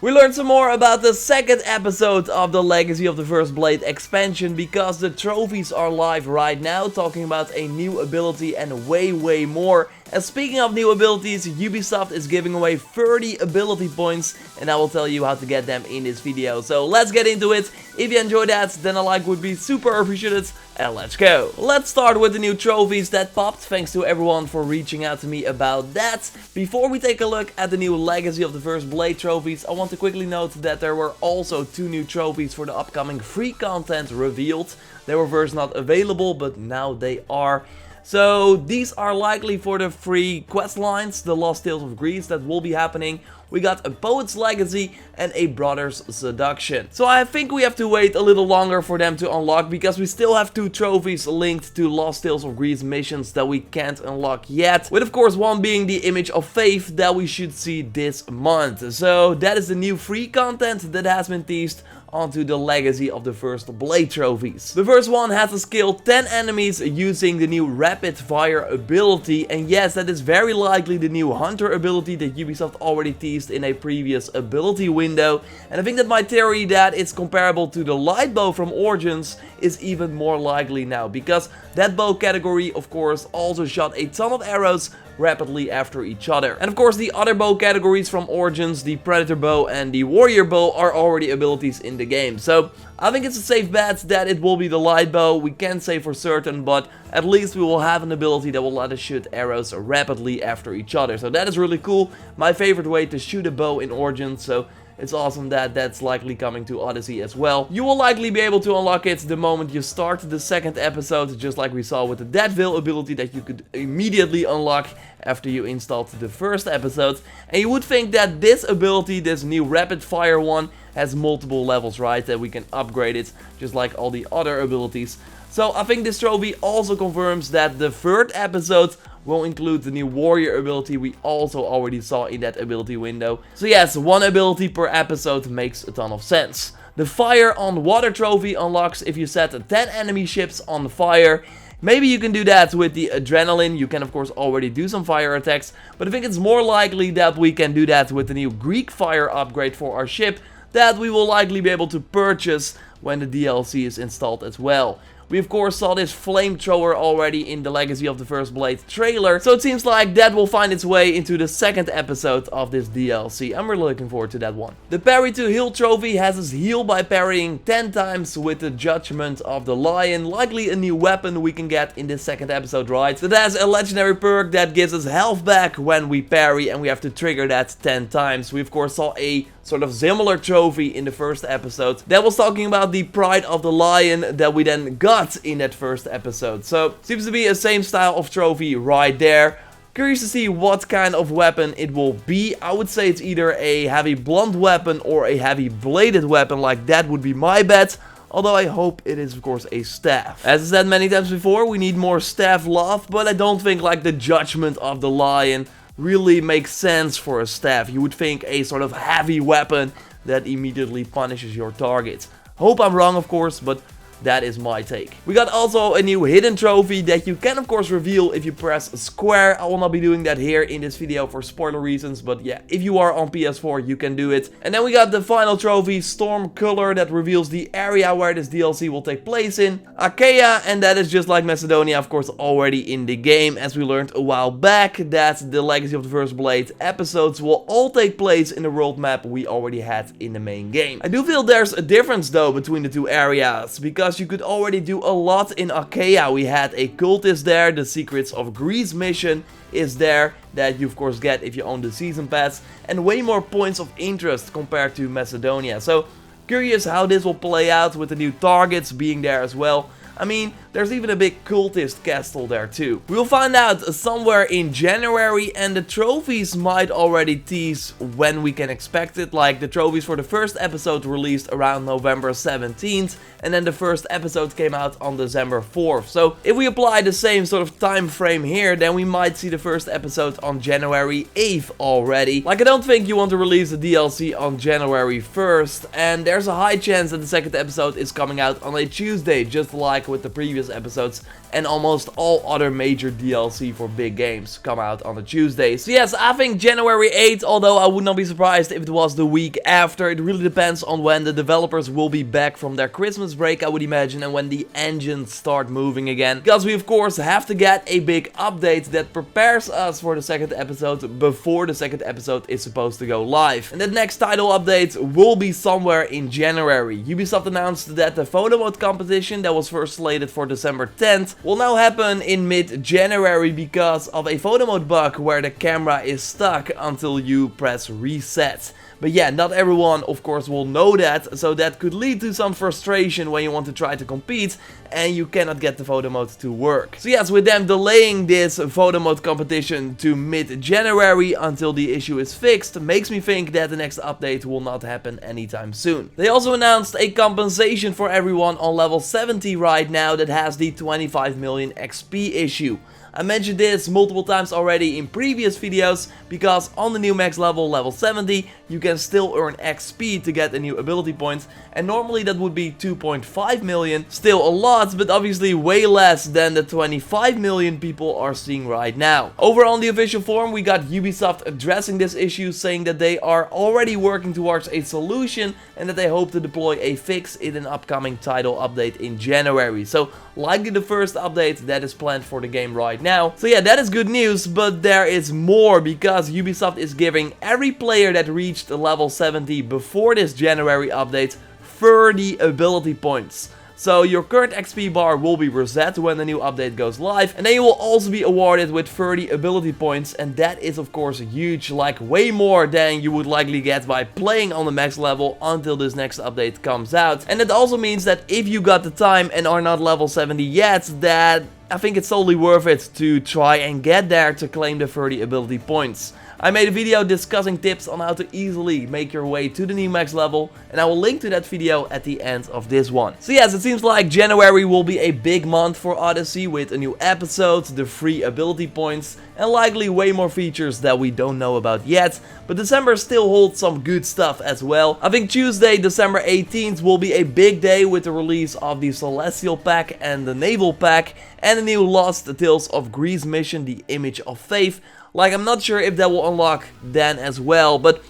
We learned some more about the second episode of the Legacy of the First Blade expansion because the trophies are live right now, talking about a new ability and way more. And speaking of new abilities, Ubisoft is giving away 30 ability points and I will tell you how to get them in this video. So let's get into it. If you enjoyed that, then a like would be super appreciated. And let's go. Let's start with the new trophies that popped. Thanks to everyone for reaching out to me about that. Before we take a look at the new Legacy of the First Blade trophies, I want to quickly note that there were also 2 new trophies for the upcoming free content revealed. They were first not available, but now they are. So these are likely for the free quest lines, the Lost Tales of Greece that will be happening. We got a Poet's Legacy and a Brother's Seduction. So I think we have to wait a little longer for them to unlock because we still have 2 trophies linked to Lost Tales of Greece missions that we can't unlock yet. With of course one being the Image of Faith that we should see this month. So that is the new free content that has been teased onto the Legacy of the First Blade trophies. The first one has to kill 10 enemies using the new Rapid Fire ability, and yes, that is very likely the new Hunter ability that Ubisoft already teased in a previous ability window. And I think that my theory that it's comparable to the light bow from Origins is even more likely now, because that bow category of course also shot a ton of arrows rapidly after each other. And of course the other bow categories from Origins, the Predator bow and the Warrior bow, are already abilities in the game. So I think it's a safe bet that it will be the light bow. We can't say for certain, but at least we will have an ability that will let us shoot arrows rapidly after each other. So that is really cool. My favorite way to shoot a bow in Origins, so it's awesome that that's likely coming to Odyssey as well. You will likely be able to unlock it the moment you start the second episode, just like we saw with the Deadville ability that you could immediately unlock after you installed the first episode. And you would think that this ability, this new rapid fire one, has multiple levels, right? That we can upgrade it just like all the other abilities. So I think this trophy also confirms that the third episode will include the new Warrior ability we also already saw in that ability window. So yes, 1 ability per episode makes a ton of sense. The Fire on Water trophy unlocks if you set 10 enemy ships on fire. Maybe you can do that with the Adrenaline. You can of course already do some fire attacks, but I think it's more likely that we can do that with the new Greek Fire upgrade for our ship that we will likely be able to purchase when the DLC is installed as well. We of course saw this flamethrower already in the Legacy of the First Blade trailer, so it seems like that will find its way into the second episode of this DLC. I'm really looking forward to that one. The Parry to Heal trophy has us heal by parrying 10 times with the Judgment of the Lion, likely a new weapon we can get in this second episode, right? That has a legendary perk that gives us health back when we parry, and we have to trigger that 10 times. We of course saw a sort of similar trophy in the first episode that was talking about the Pride of the Lion that we then got in that first episode. So seems to be a same style of trophy right there. Curious to see what kind of weapon it will be. I would say it's either a heavy blunt weapon or a heavy bladed weapon, like that would be my bet. Although I hope it is of course a staff. As I said many times before, we need more staff love, but I don't think like the Judgment of the Lion really makes sense for a staff. You would think a sort of heavy weapon that immediately punishes your target. Hope I'm wrong of course, but that is my take. We got also a new hidden trophy that you can of course reveal if you press square. I will not be doing that here in this video for spoiler reasons, but yeah, if you are on PS4 you can do it. And then we got the final trophy, Storm Color, that reveals the area where this DLC will take place in, Achaia, and that is just like Macedonia of course already in the game, as we learned a while back that the Legacy of the First Blade episodes will all take place in the world map we already had in the main game. I do feel there's a difference though between the 2 areas, because you could already do a lot in Achaia. We had a cultist there, the Secrets of Greece mission is there, that you of course get if you own the season pass, and way more points of interest compared to Macedonia. So curious how this will play out with the new targets being there as well. I mean, there's even a big cultist castle there too. We'll find out somewhere in January, and the trophies might already tease when we can expect it. Like the trophies for the first episode released around November 17th, and then the first episode came out on December 4th. So if we apply the same sort of time frame here, then we might see the first episode on January 8th already. Like I don't think you want to release the DLC on January 1st, and there's a high chance that the second episode is coming out on a Tuesday, just like like with the previous episodes, and almost all other major DLC for big games come out on a Tuesday. So yes, I think January 8th, although I would not be surprised if it was the week after. It really depends on when the developers will be back from their Christmas break, I would imagine, and when the engines start moving again. Because we of course have to get a big update that prepares us for the second episode before the second episode is supposed to go live. And that next title update will be somewhere in January. Ubisoft announced that the photo mode competition that was first slated for December 10th will now happen in mid-January because of a photo mode bug where the camera is stuck until you press reset. But yeah, not everyone of course will know that, so that could lead to some frustration when you want to try to compete and you cannot get the photo mode to work. So yes, with them delaying this photo mode competition to mid-January until the issue is fixed, makes me think that the next update will not happen anytime soon. They also announced a compensation for everyone on level 70 right now that has the 25 million XP issue. I mentioned this multiple times already in previous videos, because on the new max level, level 70, you can still earn XP to get a new ability point, and normally that would be 2.5 million, still a lot, but obviously way less than the 25 million people are seeing right now. Over on the official forum, we got Ubisoft addressing this issue, saying that they are already working towards a solution, and that they hope to deploy a fix in an upcoming title update in January. So likely the first update that is planned for the game right now. So yeah, that is good news, but there is more, because Ubisoft is giving every player that reached level 70 before this January update 30 ability points. So your current XP bar will be reset when the new update goes live, and then you will also be awarded with 30 ability points, and that is of course huge, like way more than you would likely get by playing on the max level until this next update comes out. And it also means that if you got the time and are not level 70 yet, that I think it's totally worth it to try and get there to claim the 30 ability points. I made a video discussing tips on how to easily make your way to the new max level, and I will link to that video at the end of this one. So yes, it seems like January will be a big month for Odyssey, with a new episode, the free ability points, and likely way more features that we don't know about yet. But December still holds some good stuff as well. I think Tuesday, December 18th will be a big day with the release of the Celestial Pack and the Naval Pack, and the new Lost Tales of Greece mission, the Image of Faith. Like, I'm not sure if that will unlock then as well, but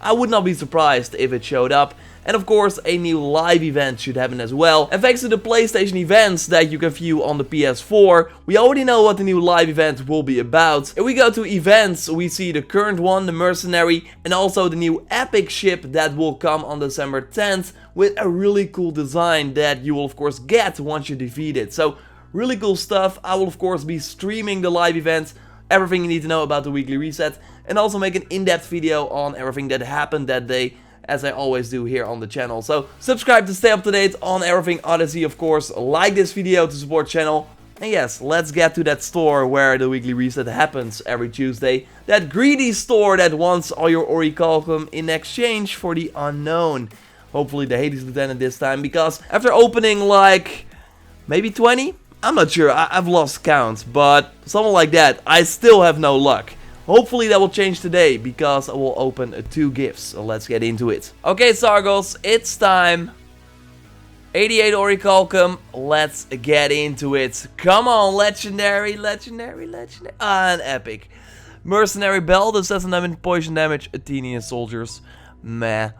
I would not be surprised if it showed up. And of course, a new live event should happen as well. And thanks to the PlayStation events that you can view on the PS4, we already know what the new live event will be about. If we go to events, we see the current one, the Mercenary, and also the new epic ship that will come on December 10th with a really cool design that you will of course get once you defeat it. So, really cool stuff. I will of course be streaming the live event, everything you need to know about the weekly reset, and also make an in-depth video on everything that happened that day, as I always do here on the channel. So subscribe to stay up to date on everything Odyssey, of course. Like this video to support the channel. And yes, let's get to that store where the weekly reset happens every Tuesday. That greedy store that wants all your orichalcum in exchange for the unknown. Hopefully the Hades Lieutenant this time, because after opening like maybe 20? I'm not sure, I've lost count, but something like that, I still have no luck. Hopefully that will change today, because I will open 2 gifts, so let's get into it. Okay, Sargos, it's time. 88 orichalcum, let's get into it. Come on, legendary, and epic. Mercenary belt, assassin damage, poison damage, Athenian soldiers, meh.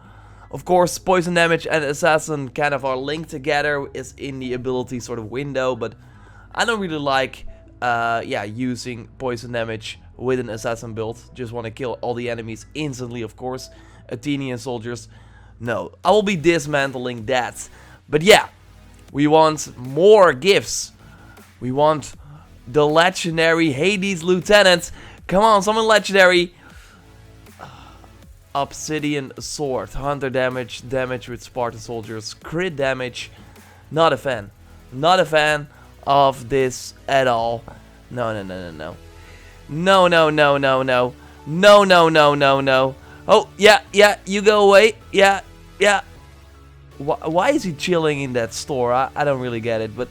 Of course, poison damage and assassin kind of are linked together, is in the ability sort of window, but I don't really like, using poison damage with an assassin build. Just want to kill all the enemies instantly, of course. Athenian soldiers, no. I will be dismantling that. But yeah, we want more gifts. We want the legendary Hades Lieutenant. Come on, summon legendary. Obsidian sword, hunter damage, damage with Spartan soldiers, crit damage. Not a fan. Not a fan of this at all. No. No. Oh, yeah, you go away. Yeah. Why is he chilling in that store? I don't really get it, but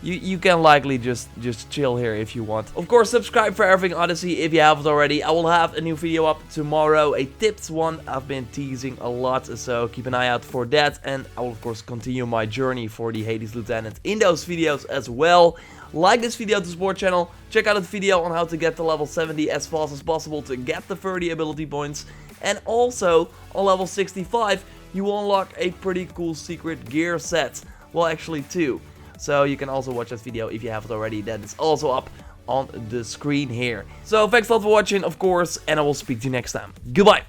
you can likely just chill here if you want. Of course, subscribe for everything Odyssey if you haven't already. I will have a new video up tomorrow, a tips one. I've been teasing a lot, so keep an eye out for that. And I will of course continue my journey for the Hades Lieutenant in those videos as well. Like this video to support channel. Check out the video on how to get to level 70 as fast as possible to get the 30 ability points. And also, on level 65, you will unlock a pretty cool secret gear set. Well, actually 2. So you can also watch that video if you haven't already. That is also up on the screen here. So thanks a lot for watching, of course, and I will speak to you next time. Goodbye!